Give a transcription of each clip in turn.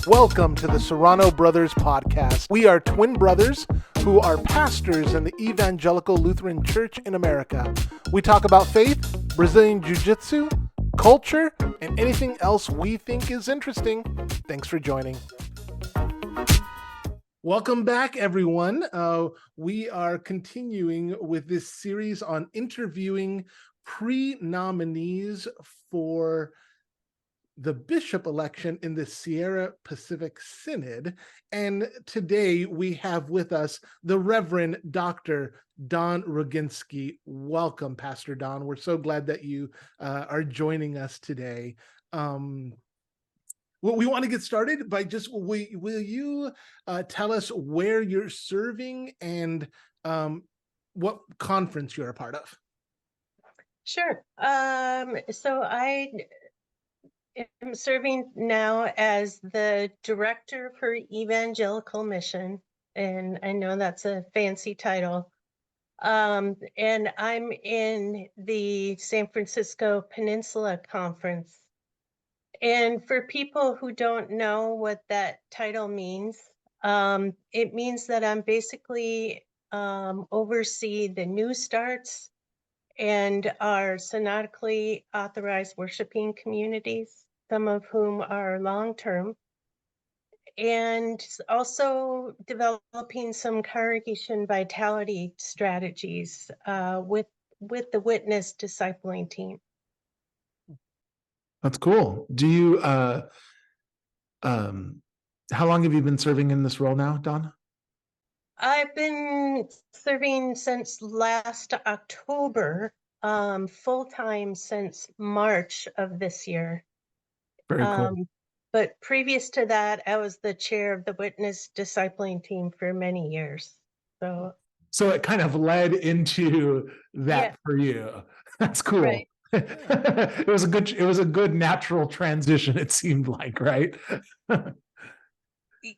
Welcome to the Serrano Brothers podcast. We are twin brothers who are pastors in the Evangelical Lutheran Church in America. We talk about faith, Brazilian Jiu-Jitsu, culture, and anything else we think is interesting. Thanks for joining. Welcome back, everyone. We are continuing with this series on interviewing pre-nominees for the bishop election in the Sierra Pacific Synod. And today we have with us the Reverend Dr. Don Roginski. Welcome, Pastor Don. We're so glad that you are joining us today. Well, we want to get started by just, will you tell us where you're serving and what conference you're a part of? Sure. So I am serving now as the Director for Evangelical Mission, and I know that's a fancy title. And I'm in the San Francisco Peninsula Conference. And for people who don't know what that title means, it means that I'm basically oversee the new starts and our synodically authorized worshiping communities, some of whom are long-term, and also developing some congregation vitality strategies with the Witness discipling team. That's cool. Do you, how long have you been serving in this role now, Don? I've been serving since last October, full-time since March of this year. Very cool. But previous to that, I was the chair of the Witness discipling team for many years. So it kind of led into that Yeah. for you. That's cool. Right. It was a good natural transition, it seemed like, right?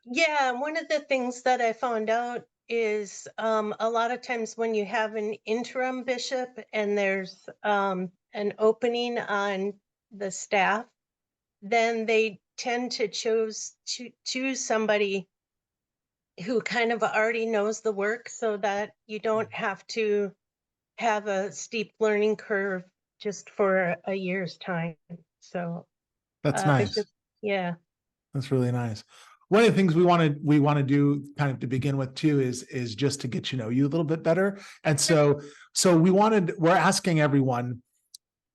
Yeah, one of the things that I found out is a lot of times when you have an interim bishop and there's an opening on the staff, then they tend to choose somebody who kind of already knows the work so that you don't have to have a steep learning curve just for a year's time. So That's nice. Yeah. That's really nice. One of the things we want to do kind of to begin with too is just to get to know you a little bit better. And so we're asking everyone,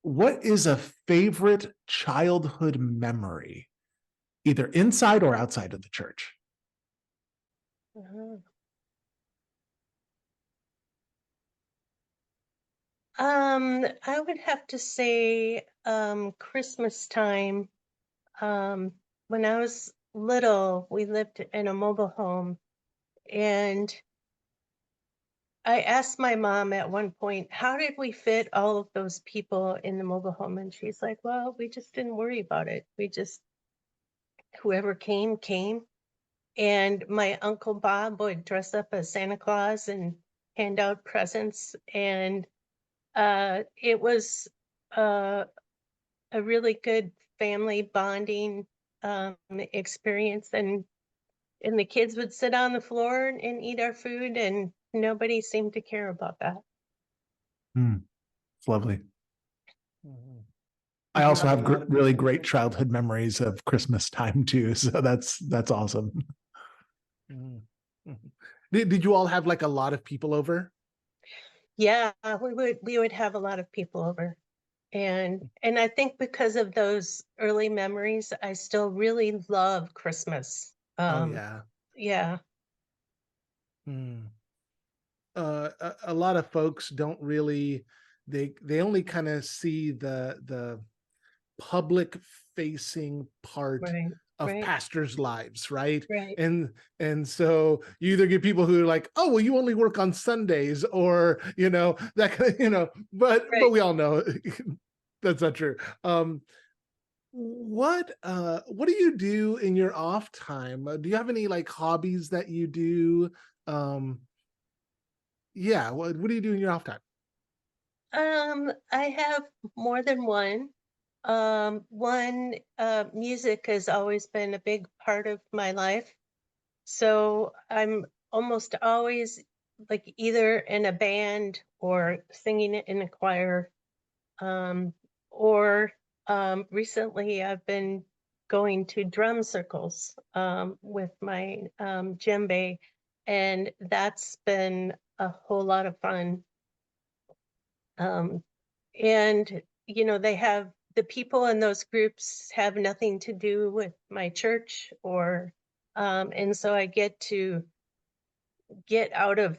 what is a favorite childhood memory, either inside or outside of the church? Uh-huh. I would have to say Christmas time. When I was little, we lived in a mobile home, and I asked my mom at one point, how did we fit all of those people in the mobile home? And she's like, well, we just didn't worry about it. We just, whoever came, came. And my Uncle Bob would dress up as Santa Claus and hand out presents. And it was a really good family bonding experience. And the kids would sit on the floor and eat our food, and nobody seemed to care about that. It's lovely. I also have really great childhood memories of Christmas time too. So that's awesome. Did you all have like a lot of people over? Yeah, we would have a lot of people over. And I think because of those early memories, I still really love Christmas. Oh yeah. Yeah. A lot of folks don't really, they only kind of see the public facing part Right. of Right. pastors' lives, right? Right. And so you either get people who are like, oh, well, you only work on Sundays, or that kind of, but Right. we all know that's not true. What do you do in your off time? Do you have any like hobbies that you do? Yeah, what do you do in your off time? I have more than one. One, music has always been a big part of my life. So I'm almost always like either in a band or singing it in a choir. Um, or recently I've been going to drum circles with my djembe, and that's been a whole lot of fun. Um, and they have the people in those groups have nothing to do with my church, or and so I get to get out of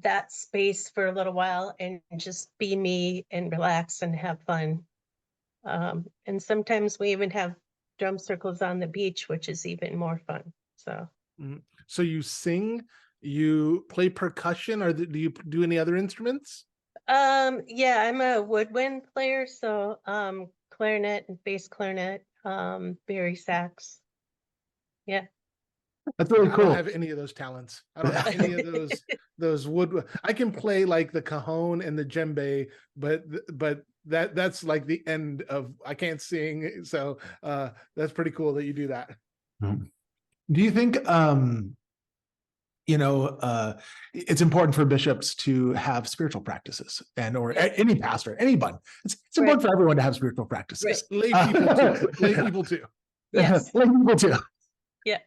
that space for a little while and just be me and relax and have fun. And sometimes we even have drum circles on the beach, which is even more fun. So Mhm. So you sing, you play percussion, or do you do any other instruments? yeah, I'm a woodwind player, so clarinet and bass clarinet, bari sax. Yeah. That's really I don't cool. have any of those talents. I don't have any of those wood. I can play like the cajon and the djembe, but that's like the end of. I can't sing, so that's pretty cool that you do that. Do you think it's important for bishops to have spiritual practices or any pastor, anyone? It's important for everyone to have spiritual practices. Lay people too. Lay people too. Yes. Lay people too. Yeah.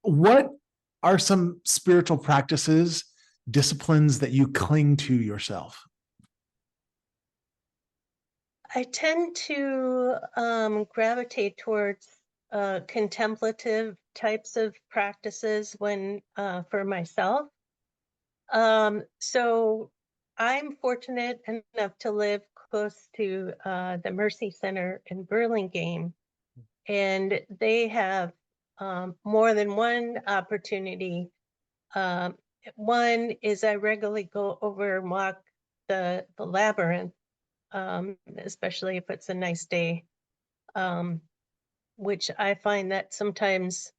What are some spiritual practices, disciplines that you cling to yourself? I tend to gravitate towards contemplative types of practices when for myself. So I'm fortunate enough to live close to the Mercy Center in Burlingame, and they have more than one opportunity. Um, One is I regularly go over and walk the labyrinth, especially if it's a nice day, um, which I find that sometimes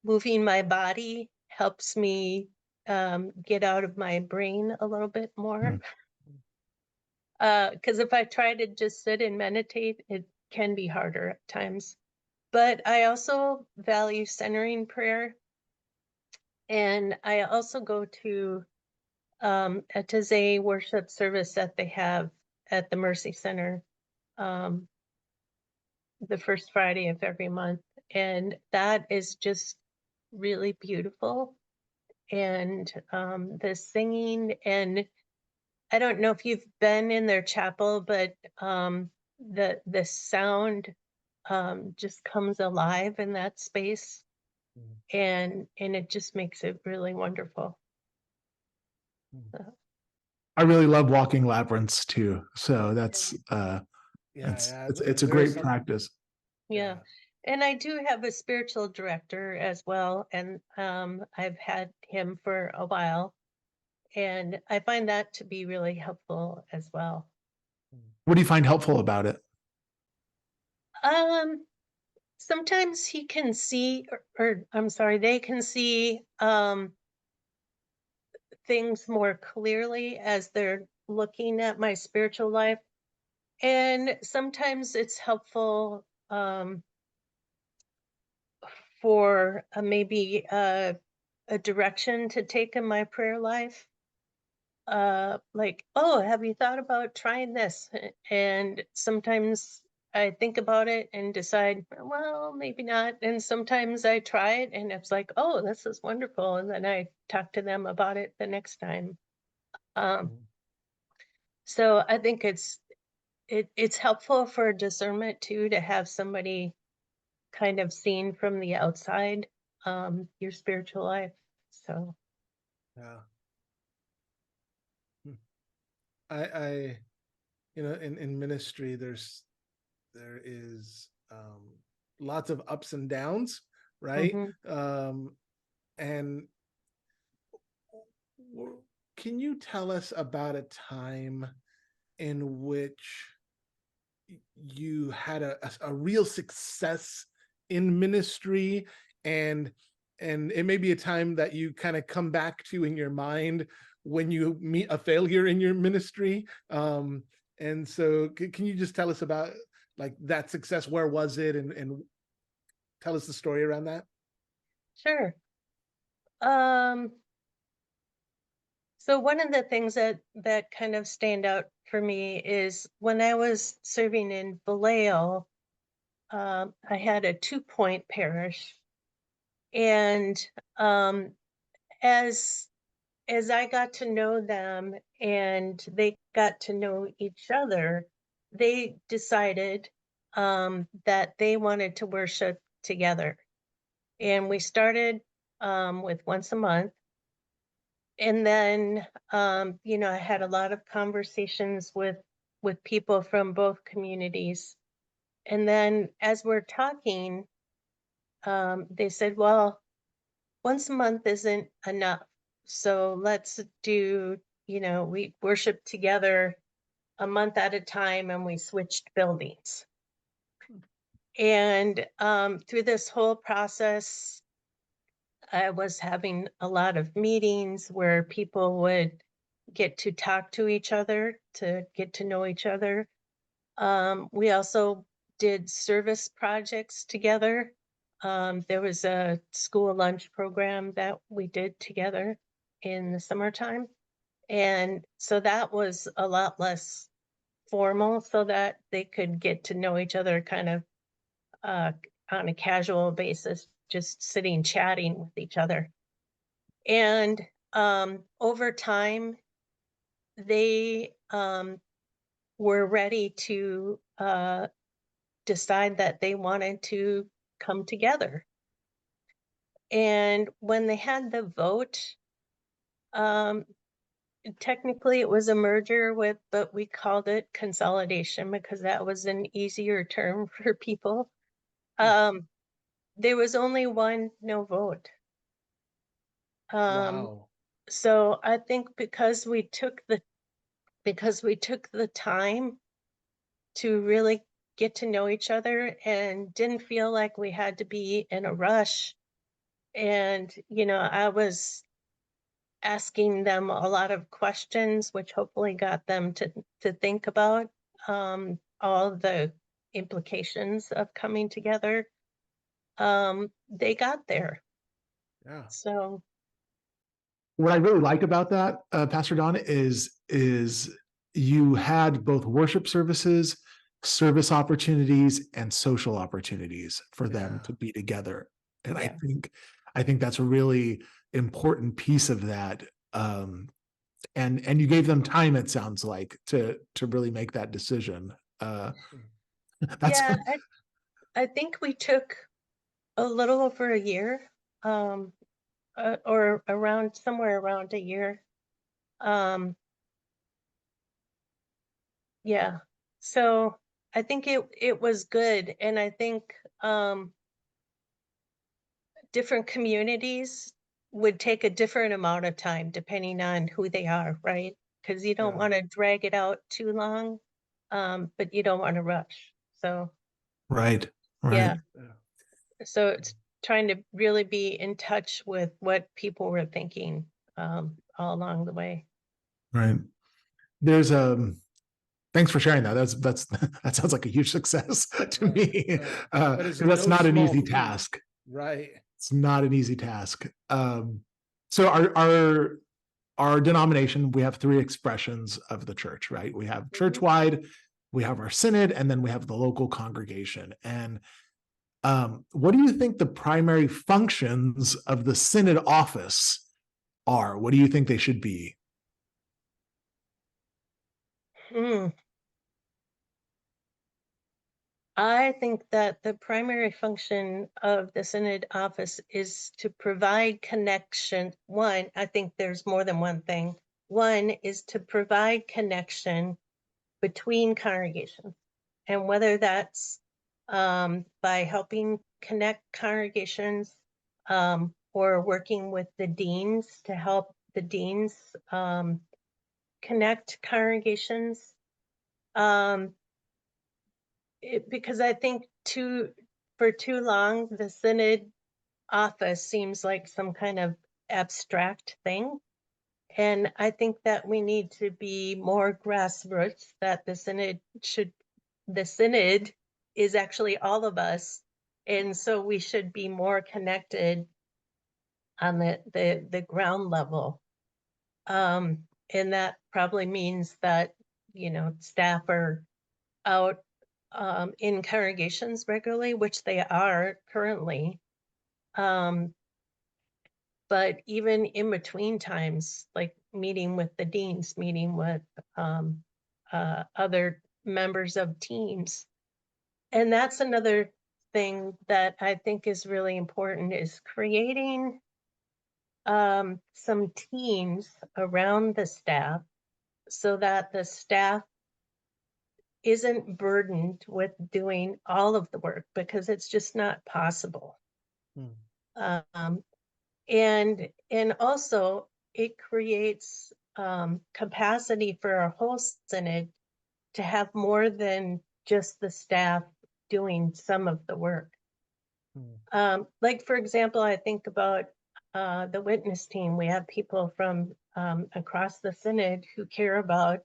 moving my body helps me get out of my brain a little bit more. Because if I try to just sit and meditate, it can be harder at times. But I also value centering prayer. And I also go to a Taizé worship service that they have at the Mercy Center the first Friday of every month. And that is just really beautiful. And the singing, and I don't know if you've been in their chapel, but the sound just comes alive in that space, and it just makes it really wonderful. I really love walking labyrinths too. So that's it's a great practice. Yeah. And I do have a spiritual director as well, and I've had him for a while, and I find that to be really helpful as well. What do you find helpful about it? Sometimes he can see, or I'm sorry, they can see things more clearly as they're looking at my spiritual life. And sometimes it's helpful for maybe a direction to take in my prayer life. Like, oh, have you thought about trying this? And sometimes I think about it and decide, well, maybe not. And sometimes I try it and it's like, oh, this is wonderful. And then I talk to them about it the next time. So I think it's helpful for discernment too, to have somebody kind of seen from the outside your spiritual life. So Yeah. I in ministry there is lots of ups and downs, right? And can you tell us about a time in which you had a real success in ministry, and it may be a time that you kind of come back to in your mind when you meet a failure in your ministry, And so can you just tell us about like that success? Where was it? And tell us the story around that. Sure. So one of the things that kind of stand out for me is when I was serving in Vallejo, I had a 2-point parish, and um, as I got to know them and they got to know each other, they decided that they wanted to worship together, and we started with once a month. And then, I had a lot of conversations with people from both communities. And then as we're talking, they said, well, once a month isn't enough. So let's do, we worship together a month at a time, and we switched buildings. And through this whole process, I was having a lot of meetings where people would get to talk to each other, to get to know each other. We also did service projects together. There was a school lunch program that we did together in the summertime. And so that was a lot less formal, so that they could get to know each other kind of uh, on a casual basis, just sitting chatting with each other. And over time, they were ready to decide that they wanted to come together. And when they had the vote, um, technically it was a merger but we called it consolidation because that was an easier term for people. Um, there was only one no vote. Wow. So I think because we took the time to really get to know each other and didn't feel like we had to be in a rush. And, I was asking them a lot of questions, which hopefully got them to think about all the implications of coming together. They got there. Yeah. So, What I really like about that, Pastor Don, is you had both worship services, service opportunities, and social opportunities for them Yeah. to be together. And Yeah. I think that's a really important piece of that. And you gave them time, it sounds like, to really make that decision. That's yeah, I think we took a little over a year, or somewhere around a year. Yeah. So I think it was good. And I think different communities would take a different amount of time depending on who they are, right? Because you don't Yeah. want to drag it out too long, but you don't want to rush. So right. yeah. Yeah. So it's trying to really be in touch with what people were thinking all along the way. Right. There's thanks for sharing that. That's that sounds like a huge success to me. That is Because that's no not an small easy feat. task. Right. It's not an easy task. So our denomination, we have 3 expressions of the church, right? We have church-wide, we have our synod, and then we have the local congregation. And what do you think the primary functions of the synod office are? What do you think they should be? Hmm. I think that the primary function of the Synod office is to provide connection. One, I think there's more than one thing. One is to provide connection between congregations, and whether that's by helping connect congregations, or working with the deans to help the deans connect congregations. Because I think for too long, the Synod office seems like some kind of abstract thing. And I think that we need to be more grassroots, that the Synod is actually all of us. And so we should be more connected on the ground level. And that probably means that, staff are out in congregations regularly, which they are currently. But even in between times, like meeting with the deans, meeting with other members of teams. And that's another thing that I think is really important, is creating some teams around the staff so that the staff isn't burdened with doing all of the work, because it's just not possible. Um, and also it creates capacity for our whole synod to have more than just the staff doing some of the work. Like, for example, I think about the witness team. We have people from across the synod who care about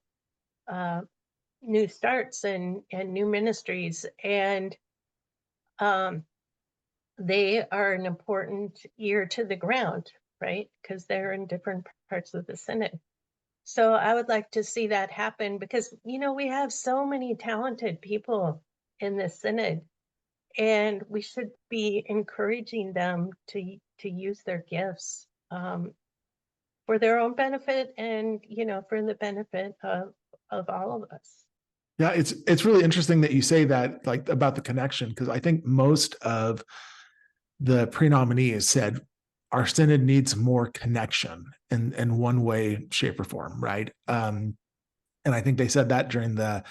new starts and new ministries, and they are an important ear to the ground, right? Because they're in different parts of the synod. So I would like to see that happen, because we have so many talented people in the synod, and we should be encouraging them to use their gifts for their own benefit, and for the benefit of all of us. Yeah, it's really interesting that you say that, like, about the connection, because I think most of the pre-nominees said our synod needs more connection in one way, shape, or form, right? And I think they said that during the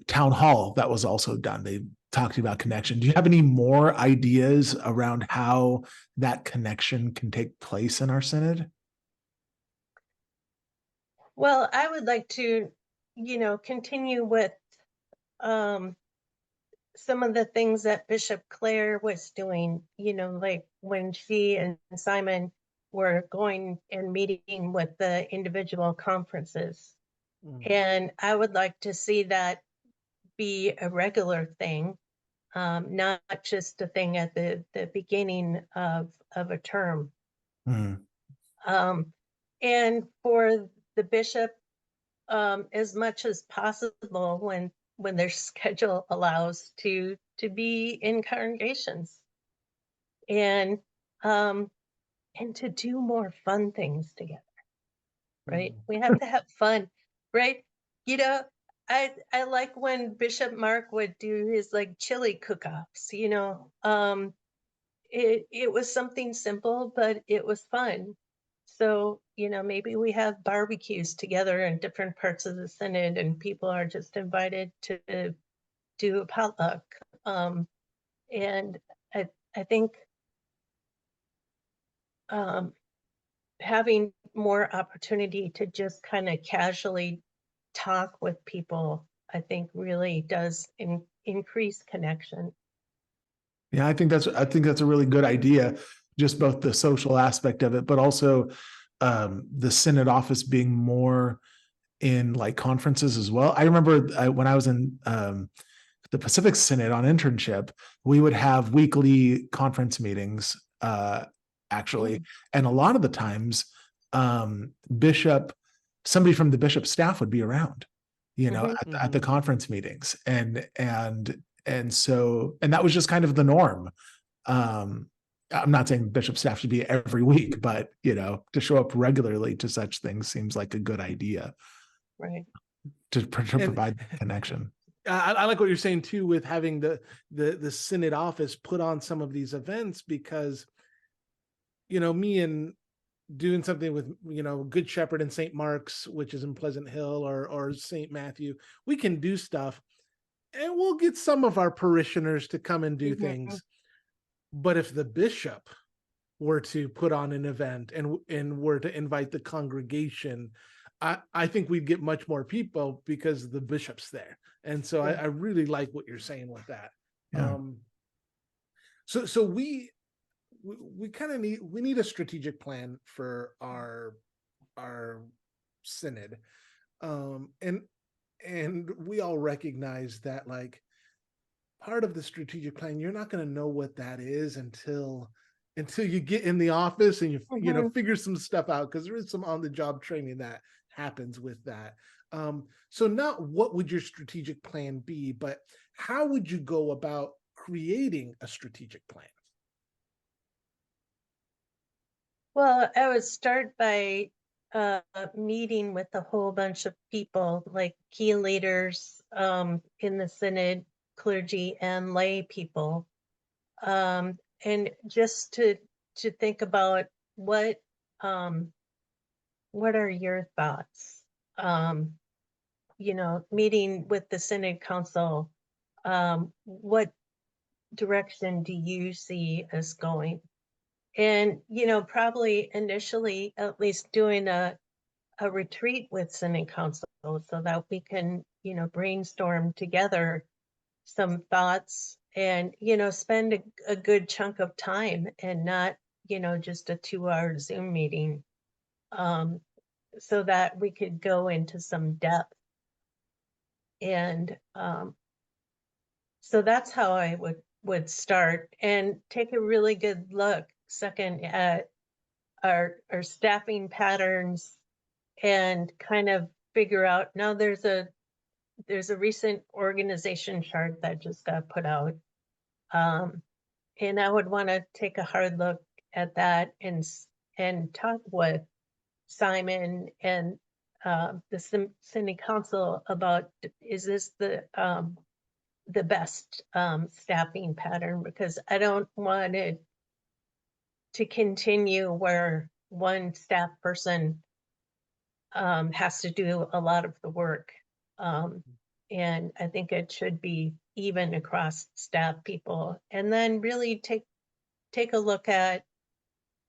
town hall that was also done. They talked about connection. Do you have any more ideas around how that connection can take place in our synod? Well, I would like to, continue with some of the things that Bishop Clare was doing, like when she and Simon were going and meeting with the individual conferences. And I would like to see that be a regular thing, not just a thing at the beginning of a term. And for the bishop, as much as possible, when their schedule allows, to be in congregations, and to do more fun things together, right? We have to have fun, right? I like when Bishop Mark would do his like chili cook-offs, it was something simple, but it was fun. So, maybe we have barbecues together in different parts of the synod, and people are just invited to do a potluck. And I think having more opportunity to just kind of casually talk with people, I think really does increase connection. Yeah, I think that's a really good idea, just both the social aspect of it, but also the synod office being more in like conferences as well. I remember when I was in the Pacific Synod on internship, we would have weekly conference meetings actually. And a lot of the times somebody from the bishop's staff would be around, at the conference meetings. And so that was just kind of the norm. I'm not saying bishop staff should be every week, but to show up regularly to such things seems like a good idea. Right. To provide connection. I like what you're saying too, with having the synod office put on some of these events, because me and doing something with Good Shepherd and St. Mark's, which is in Pleasant Hill, or St. Matthew, we can do stuff and we'll get some of our parishioners to come and do things. But if the bishop were to put on an event and were to invite the congregation, I think we'd get much more people because the bishop's there. And so I really like what you're saying with that. Yeah. So we kind of need a strategic plan for our our synod. And we all recognize that, like, part of the strategic plan, you're not going to know what that is until you get in the office and you know, figure some stuff out, because there is some on the job training that happens with that. So not what would your strategic plan be, but how would you go about creating a strategic plan? Well, I would start by meeting with a whole bunch of people, like key leaders in the synod, clergy and lay people, and just to think about what are your thoughts? You know, meeting with the synod council, what direction do you see us going? And, you know, probably initially at least doing a retreat with synod council so that we can, you know, brainstorm together some thoughts and, you know, spend a good chunk of time and not, you know, just a 2-hour Zoom meeting, so that we could go into some depth. And so that's how I would start, and take a really good look second at our staffing patterns, and kind of figure out, now there's a recent organization chart that just got put out. And I would want to take a hard look at that and talk with Simon and the Synod Council about, is this the best staffing pattern? Because I don't want it to continue where one staff person has to do a lot of the work. And I think it should be even across staff people. And then really take a look at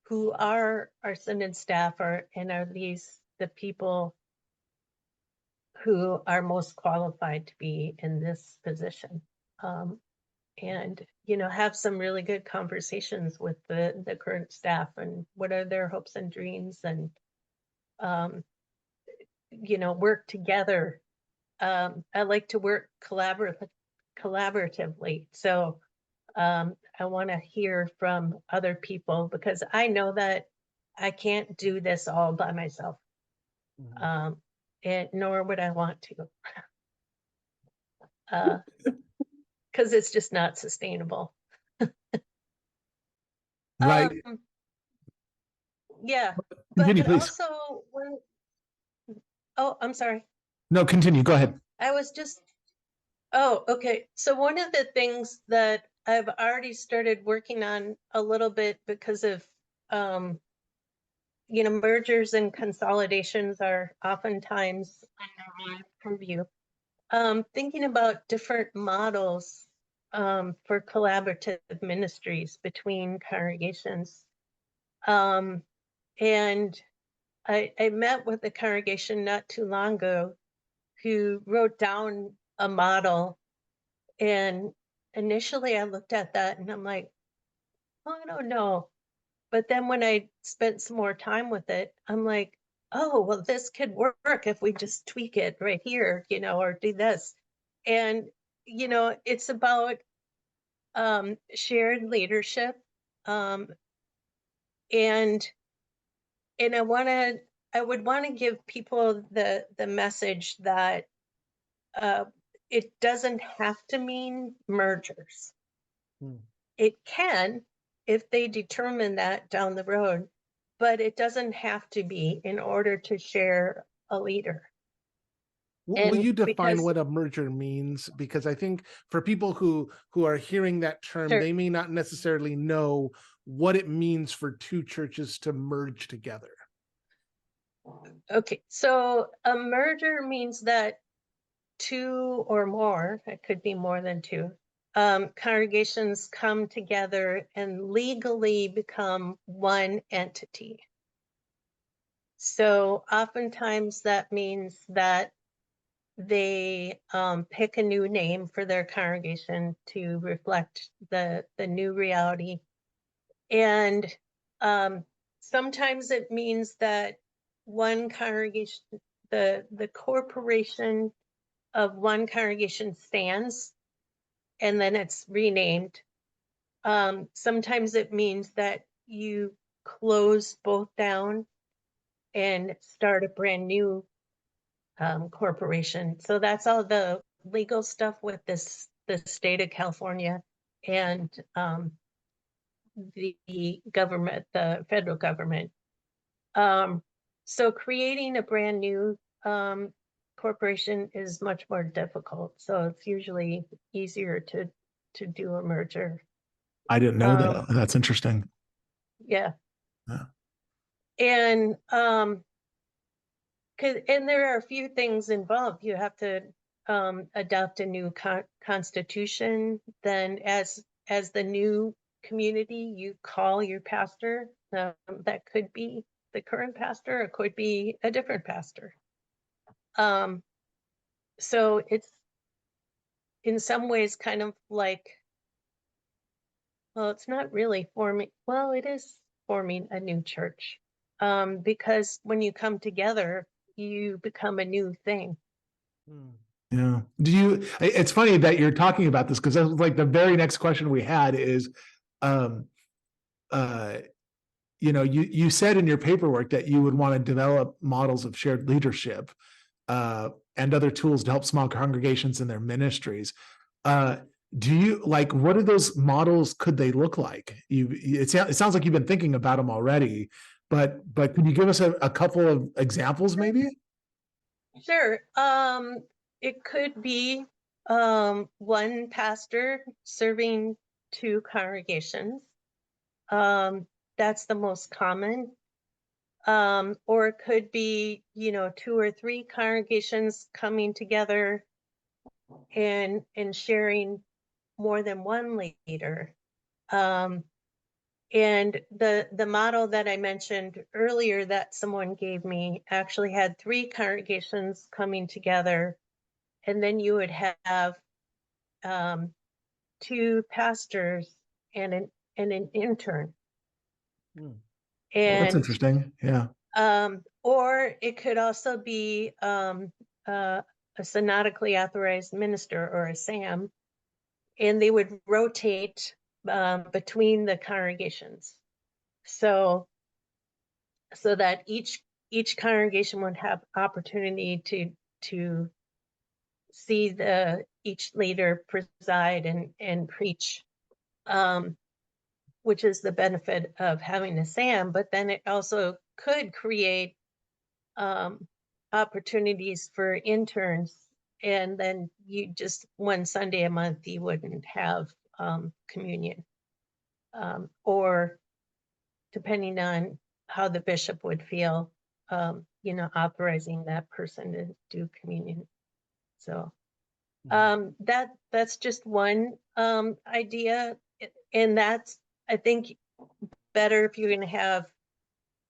who are our synod staff, and are these the people who are most qualified to be in this position. And, you know, have some really good conversations with the current staff, and what are their hopes and dreams, and, you know, work together. I like to work collaboratively. So I want to hear from other people, because I know that I can't do this all by myself. And nor would I want to, because it's just not sustainable. Right. Yeah, Continue, but please. also oh, I'm sorry. No, continue. Go ahead. I was just, oh, okay. So one of the things that I've already started working on a little bit, because of, you know, mergers and consolidations are oftentimes under my purview. Thinking about different models for collaborative ministries between congregations. And I met with a congregation not too long ago who wrote down a model. And initially I looked at that and I'm like, oh, I don't know. But then when I spent some more time with it, I'm like, oh, well, this could work if we just tweak it right here, you know, or do this. And, you know, it's about shared leadership. And I would want to give people the message that it doesn't have to mean mergers. It can, if they determine that down the road, but it doesn't have to be in order to share a leader. Will And you define because, what a merger means? Because I think for people who are hearing that term, sure, they may not necessarily know what it means for two churches to merge together. okay, so a merger means that two or more, it could be more than two, congregations come together and legally become one entity. So oftentimes that means that they pick a new name for their congregation to reflect the new reality. And sometimes it means that one congregation, the corporation of one congregation stands, and then it's renamed. Sometimes it means that you close both down and start a brand new corporation. So that's all the legal stuff with the state of California and the government, the federal government. So creating a brand new corporation is much more difficult. So it's usually easier to do a merger. I didn't know that. That's interesting. Yeah. Yeah. And and there are a few things involved. You have to adopt a new constitution. Then as the new community, you call your pastor. That could be the current pastor, it could be a different pastor. So it's in some ways kind of like, well, it's not really forming, well, it is forming a new church. Because when you come together, you become a new thing. Yeah. It's funny that you're talking about this because that was like the very next question we had is, you said in your paperwork that you would want to develop models of shared leadership and other tools to help small congregations in their ministries. Do you what are those models? Could they look like? It sounds like you've been thinking about them already, but could you give us a couple of examples maybe? Sure. It could be one pastor serving two congregations. That's the most common. Or it could be, two or three congregations coming together and sharing more than one leader. And the model that I mentioned earlier that someone gave me actually had three congregations coming together, and then you would have two pastors and an intern. Well, And that's interesting. Yeah. or it could also be a synodically authorized minister or a SAM, and they would rotate between the congregations. So that each congregation would have opportunity to see each leader preside and preach, which is the benefit of having a SAM. But then it also could create opportunities for interns, and then you just one Sunday a month you wouldn't have communion, or depending on how the bishop would feel, authorizing that person to do communion. So that's just one idea, and that's, I think, better if you're going to have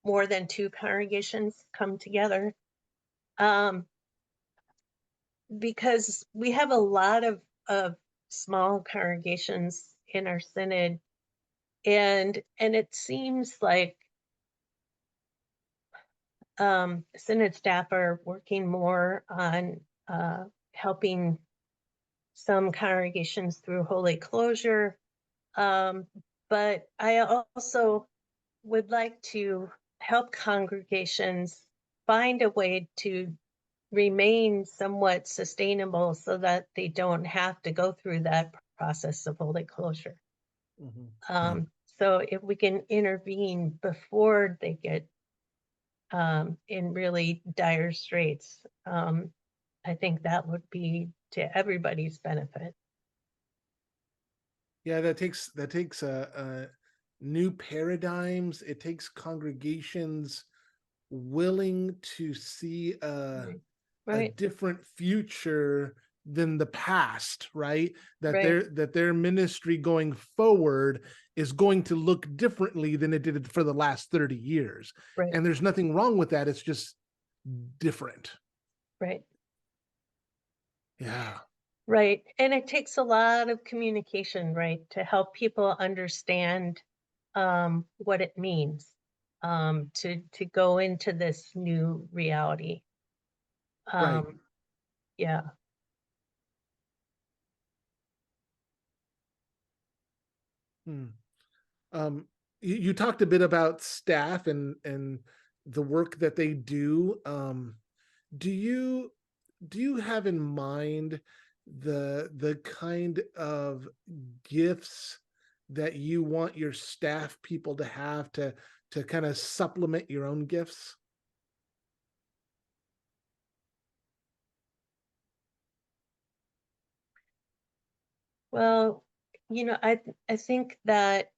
more than two congregations come together, because we have a lot of small congregations in our synod, and it seems like synod staff are working more on helping some congregations through holy closure, but I also would like to help congregations find a way to remain somewhat sustainable so that they don't have to go through that process of holy closure. So if we can intervene before they get in really dire straits, I think that would be to everybody's benefit. Yeah, that takes new paradigms. It takes congregations willing to see a different future than the past, right? That their ministry going forward is going to look differently than it did for the last 30 years. Right. And there's nothing wrong with that. It's just different. Right. Yeah. Right. And it takes a lot of communication, right, to help people understand what it means. to go into this new reality. Right. Yeah. Hmm. You talked a bit about staff and the work that they do. Do you have in mind the kind of gifts that you want your staff people to have to kind of supplement your own gifts? Well, I think that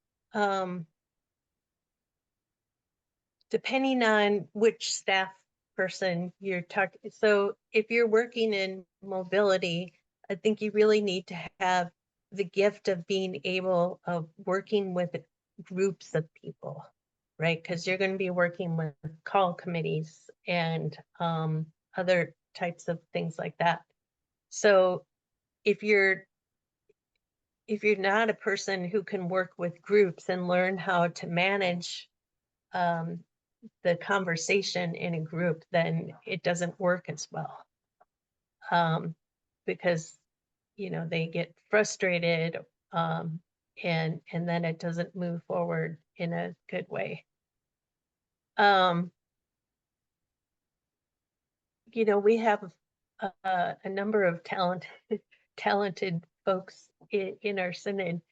depending on which staff person you're talking, so if you're working in mobility, I think you really need to have the gift of being able of working with groups of people, right? Because you're going to be working with call committees and other types of things like that. So if you're not a person who can work with groups and learn how to manage the conversation in a group, then it doesn't work as well. Because, they get frustrated, and then it doesn't move forward in a good way. We have a number of talented folks in our synod,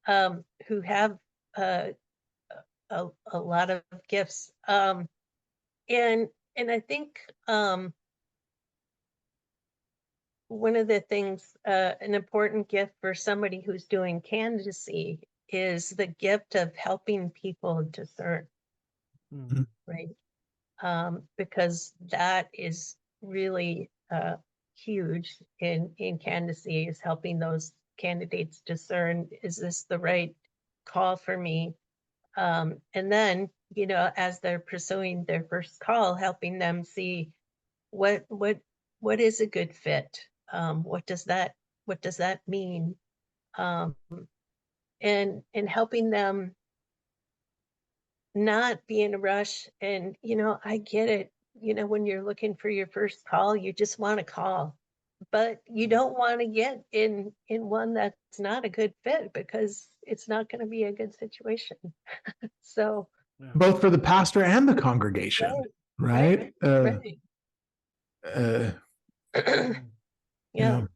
who have a lot of gifts. And I think one of the things, an important gift for somebody who's doing candidacy is the gift of helping people discern, Mhm. right? Because that is really huge in candidacy, is helping those candidates discern, is this the right call for me? And then, as they're pursuing their first call, helping them see what is a good fit? What does that mean? And helping them not be in a rush. And, I get it. When you're looking for your first call, you just want to call, but you don't want to get in one that's not a good fit, because it's not going to be a good situation. So, Both for the pastor and the congregation, right? right. Uh, Yeah. yeah.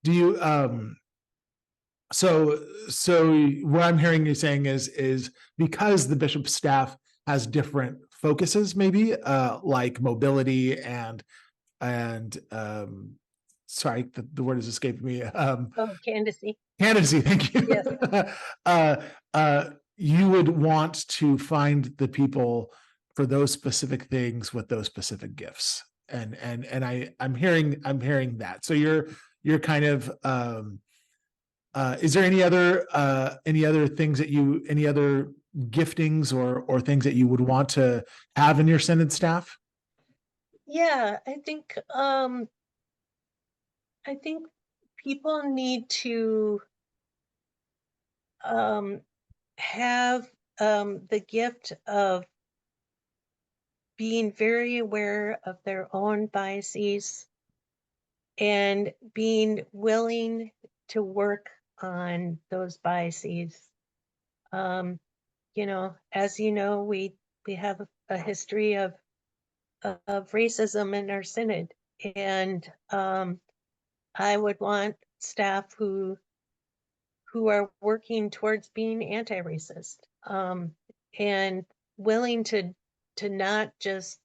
Do you so what I'm hearing you saying is because the bishop's staff has different focuses, maybe like mobility and sorry, the word is escaping me. Oh, candidacy. Candidacy, thank you. Yes. You would want to find the people for those specific things with those specific gifts. And I'm hearing that. So you're kind of is there any other things that any other giftings or things that you would want to have in your synod staff? Yeah, I think people need to have the gift of being very aware of their own biases and being willing to work on those biases. As you know, we have a history of racism in our synod, and I would want staff who are working towards being anti-racist, and willing to not just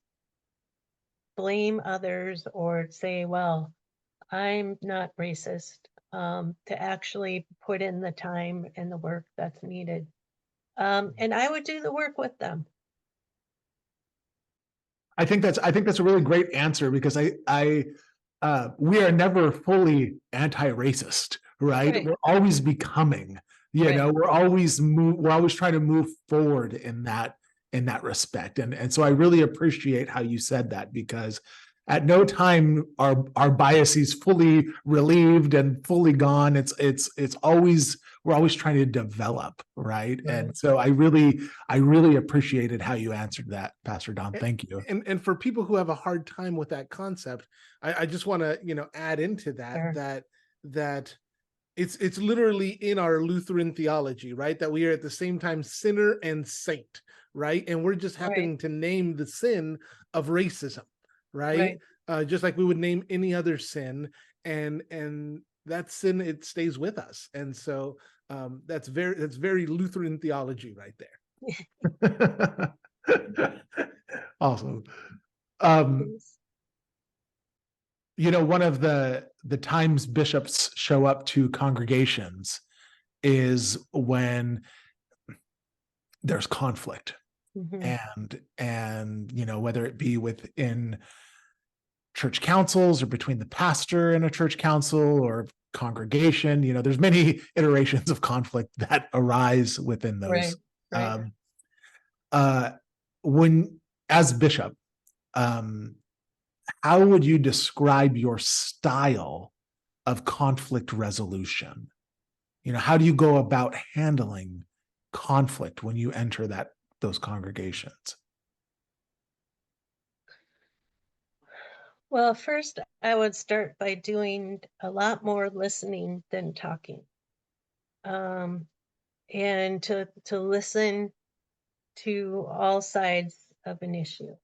blame others or say, well, I'm not racist, to actually put in the time and the work that's needed. And I would do the work with them. I think that's a really great answer, because we are never fully anti-racist, right? Right. We're always becoming, Right. we're always trying to move forward in that respect. And so I really appreciate how you said that, because at no time are our biases fully relieved and fully gone. It's always we're always trying to develop, right? Right. And so I really appreciated how you answered that, Pastor Don. Thank you. And for people who have a hard time with that concept, I just want to, add into that, Sure. that it's literally in our Lutheran theology, right? That we are at the same time sinner and saint, right? And we're just happening to name the sin of racism, right? Just like we would name any other sin, and that sin, it stays with us. And so that's very Lutheran theology right there. Awesome. One of the times bishops show up to congregations is when there's conflict. And whether it be within church councils or between the pastor and a church council or congregation, there's many iterations of conflict that arise within those. When, as bishop, how would you describe your style of conflict resolution? How do you go about handling conflict when you enter those congregations? Well, first, I would start by doing a lot more listening than talking. And to listen to all sides of an issue.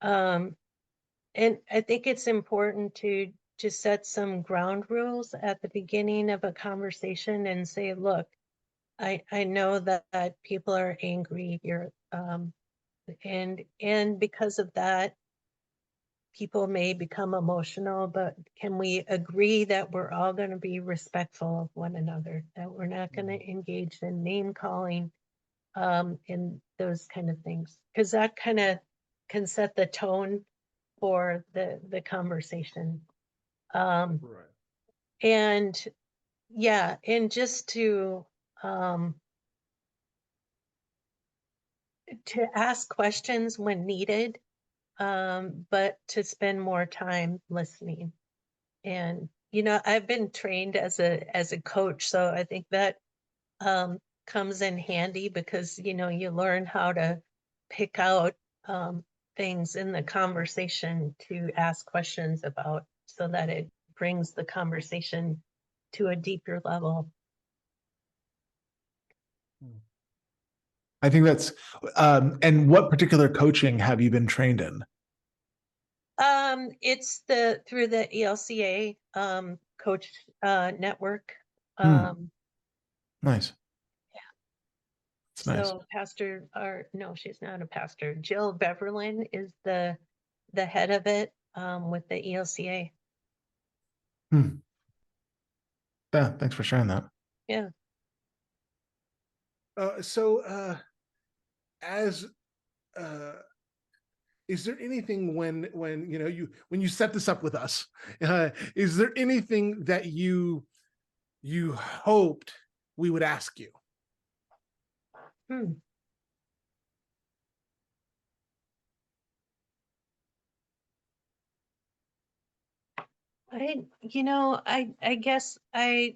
And I think it's important to set some ground rules at the beginning of a conversation and say, look, I know that people are angry here. And because of that, people may become emotional, but can we agree that we're all going to be respectful of one another, that we're not going to engage in name calling, and those kind of things, because that kind of can set the tone for the conversation. And yeah, and just to ask questions when needed, but to spend more time listening. And I've been trained as a coach, so I think that comes in handy, because you learn how to pick out things in the conversation to ask questions about, so that it brings the conversation to a deeper level. I think that's, and what particular coaching have you been trained in? It's through the ELCA coach network. Nice. Yeah. It's nice. So no, she's not a pastor. Jill Beverlin is the head of it with the ELCA. Yeah, thanks for sharing that. Yeah. Is there anything when you set this up with us, is there anything that you hoped we would ask you? I guess I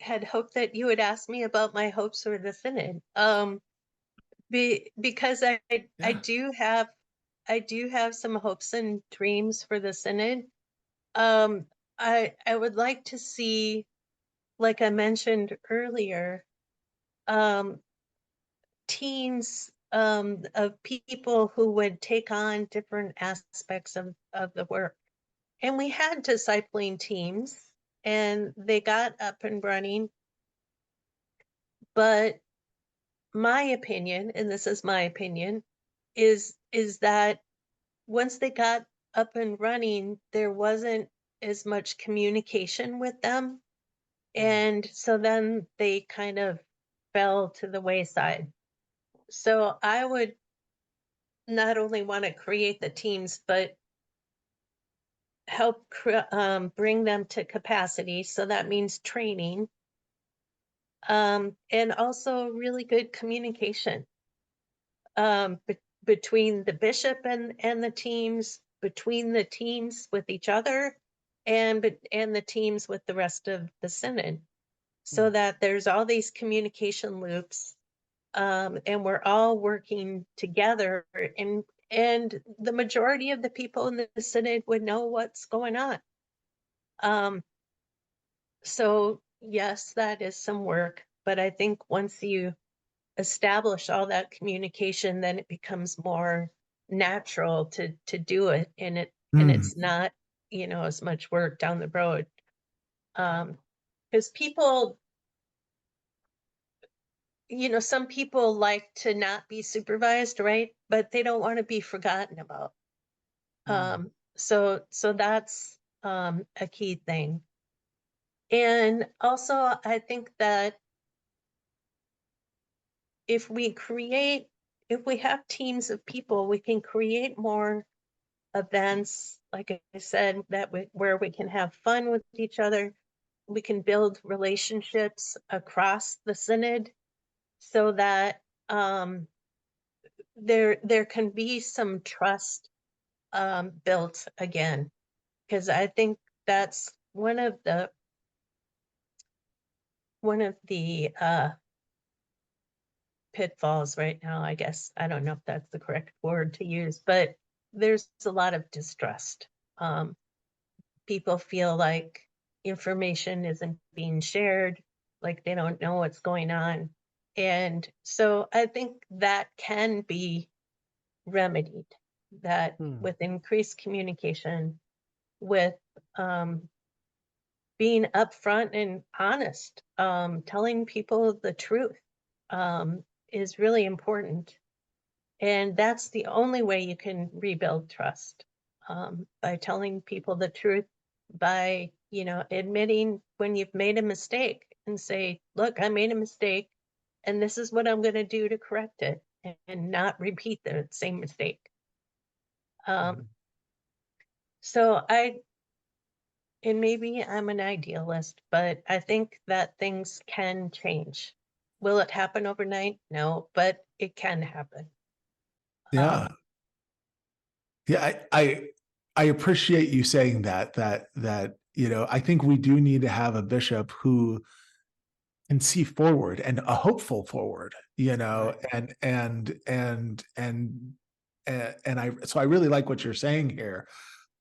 had hoped that you would ask me about my hopes for the Synod. Because I do have some hopes and dreams for the Synod. I would like to see, like I mentioned earlier, teams of people who would take on different aspects of the work. And we had discipling teams, and they got up and running. But my opinion, and this is my opinion, is that once they got up and running, there wasn't as much communication with them. And so then they kind of fell to the wayside. So I would not only want to create the teams, but help bring them to capacity. So that means training, and also really good communication between the bishop and the teams, between the teams with each other, and the teams with the rest of the Synod, so that there's all these communication loops, and we're all working together, and the majority of the people in the Synod would know what's going on. So yes, that is some work, but I think once you establish all that communication, then it becomes more natural to do it, and it's not, as much work down the road. Because people, some people like to not be supervised, right? But they don't want to be forgotten about. So that's a key thing. And also, I think that if we have teams of people, we can create more events, like I said, where we can have fun with each other. We can build relationships across the Synod, so that there can be some trust built again, because I think that's one of the pitfalls right now, I guess. I don't know if that's the correct word to use, but there's a lot of distrust. People feel like information isn't being shared, like they don't know what's going on. And so I think that can be remedied, that with increased communication, with being upfront and honest, telling people the truth is really important. And that's the only way you can rebuild trust, by telling people the truth, by, admitting when you've made a mistake and say, look, I made a mistake and this is what I'm going to do to correct it, and not repeat the same mistake. So and maybe I'm an idealist, but I think that things can change. Will it happen overnight? No, but it can happen. Yeah. Yeah, I appreciate you saying that, I think we do need to have a bishop who can see forward, and a hopeful forward, so I really like what you're saying here.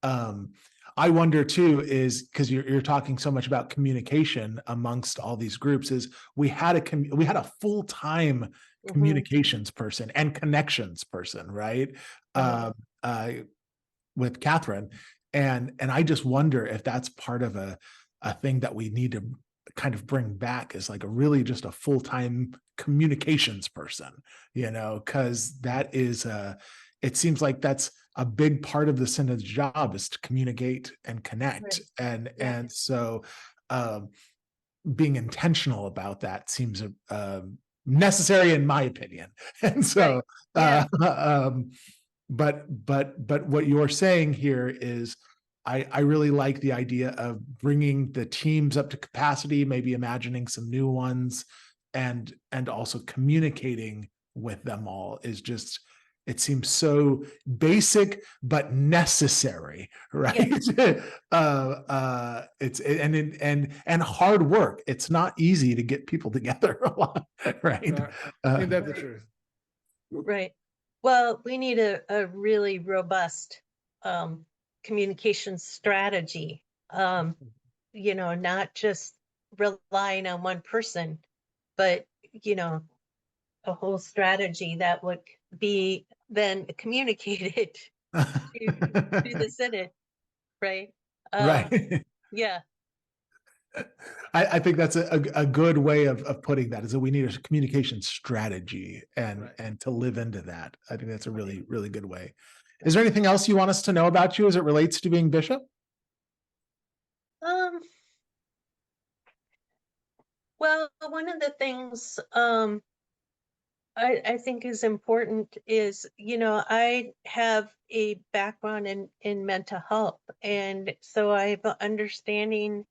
I wonder too, is because you're talking so much about communication amongst all these groups, is we had a full-time communications person and connections person, right? With Catherine. And I just wonder if that's part of a thing that we need to kind of bring back, is like just a full-time communications person, because that is it seems like that's a big part of the Synod's job, is to communicate and connect. Right. And so being intentional about that seems necessary, in my opinion. And so Right. Yeah. but what you're saying here is, I really like the idea of bringing the teams up to capacity, maybe imagining some new ones, and also communicating with them all is just, it seems so basic but necessary, right? It's and hard work. It's not easy to get people together a lot, right? Ain't that the truth? Right. Well, we need a really robust communication strategy, not just relying on one person, but, a whole strategy that would be then communicated to the Synod, right? Right. Yeah. I think that's a good way of putting that, is that we need a communication strategy, and to live into that. I think that's a really, really good way. Is there anything else you want us to know about you as it relates to being bishop? Well, one of the things I think is important is, I have a background in mental health, and so I have an understanding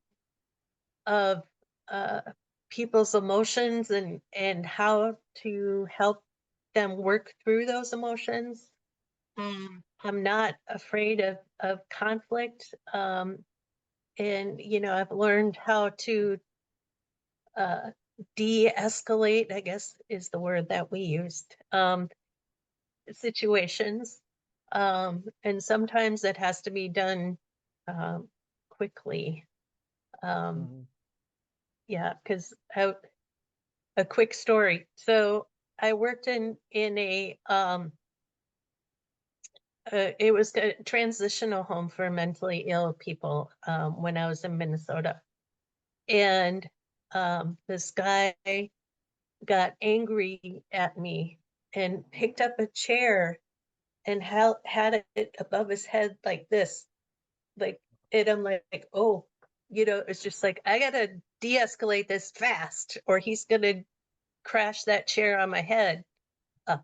of people's emotions, and how to help them work through those emotions. I'm not afraid of conflict, And, I've learned how to de-escalate, I guess is the word that we used, situations. And sometimes it has to be done quickly. Mhm. Yeah, because a quick story. So I worked in a it was a transitional home for mentally ill people when I was in Minnesota. And this guy got angry at me and picked up a chair and had it above his head like this. Like, and I'm like, oh, it's just like, I gotta de-escalate this fast or he's gonna crash that chair on my head. Uh,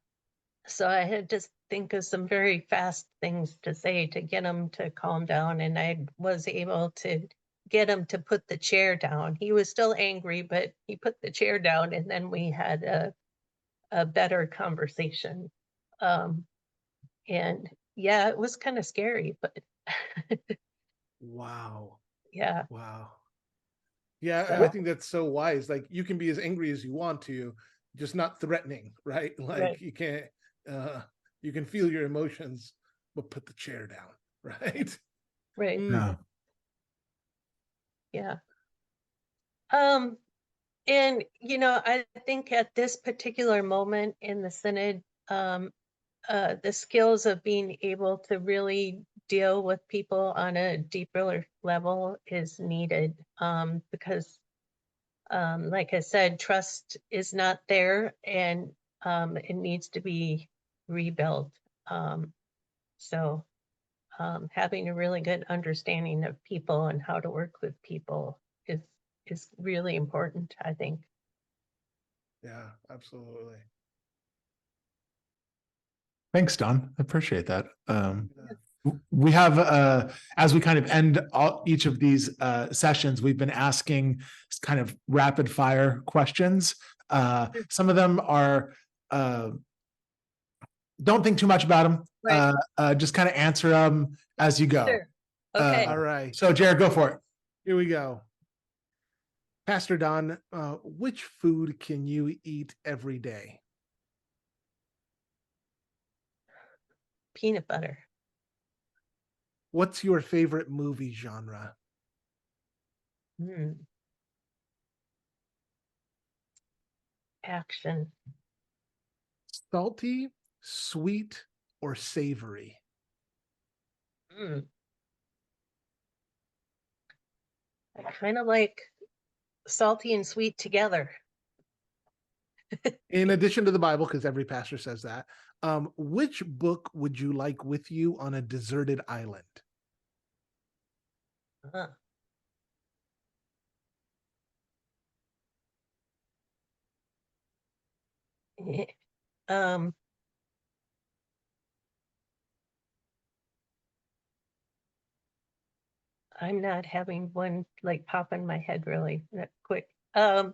so I had to think of some very fast things to say to get him to calm down. And I was able to get him to put the chair down. He was still angry, but he put the chair down and then we had a better conversation. Um, and yeah, it was kind of scary, but Wow. yeah. Wow. Yeah, I So, think that's so wise. Like you can be as angry as you want to, just not threatening, right? Like right, you can't you can feel your emotions, but put the chair down, right? right, Mm, Yeah. yeah. Um, and I think at this particular moment in the synod, the skills of being able to really deal with people on a deeper level is needed, because like I said, trust is not there and it needs to be rebuilt. Um, so having a really good understanding of people and how to work with people is really important, I think. yeah, absolutely. Thanks, Don. I appreciate that. Yeah. We have, as we kind of end each of these sessions, we've been asking kind of rapid fire questions. Some of them are, don't think too much about them. Right. Just kind of answer them as you go. Sure. Okay. All right, So Jared, go for it. here we go. Pastor Don, which food can you eat every day? Peanut butter. What's your favorite movie genre? Hmm. Action. Salty, sweet, or savory? Hmm. I kind of like salty and sweet together. In addition to the Bible, because every pastor says that, which book would you like with you on a deserted island? Huh. Eh, Um, I'm not having one like pop in my head really that quick. Ah,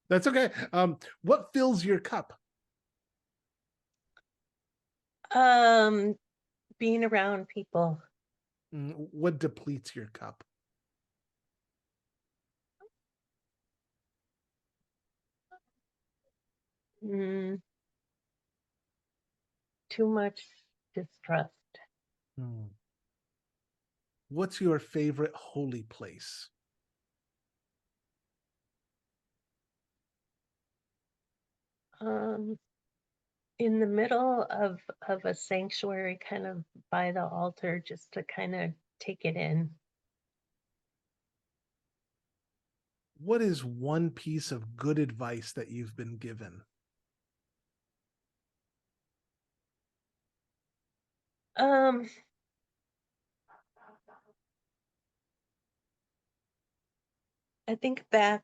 that's okay. What fills your cup? um, being around people. What depletes your cup? Mm, too much distrust. Mm. What's your favorite holy place? Um, in the middle of a sanctuary, kind of by the altar, just to kind of take it in. What is one piece of good advice that you've been given? Um, I think back,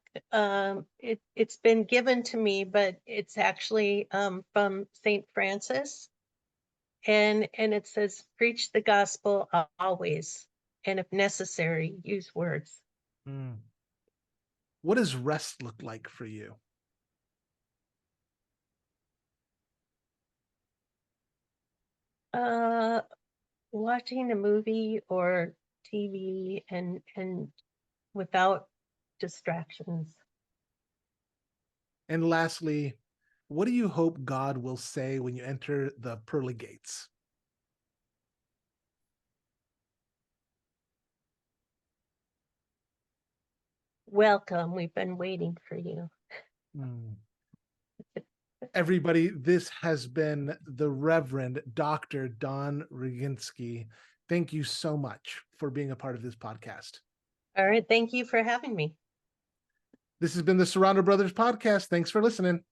it's been given to me, but it's actually from Saint Francis, and it says, "Preach the gospel always, and if necessary, use words." Mm. What does rest look like for you? Uh, Watching a movie or TV and without distractions. And lastly, what do you hope God will say when you enter the pearly gates? Welcome. We've been waiting for you. Hmm. Everybody, this has been the Reverend Dr. Don Roginski. Thank you so much for being a part of this podcast. All right. Thank you for having me. This has been the Serrano Brothers podcast. Thanks for listening.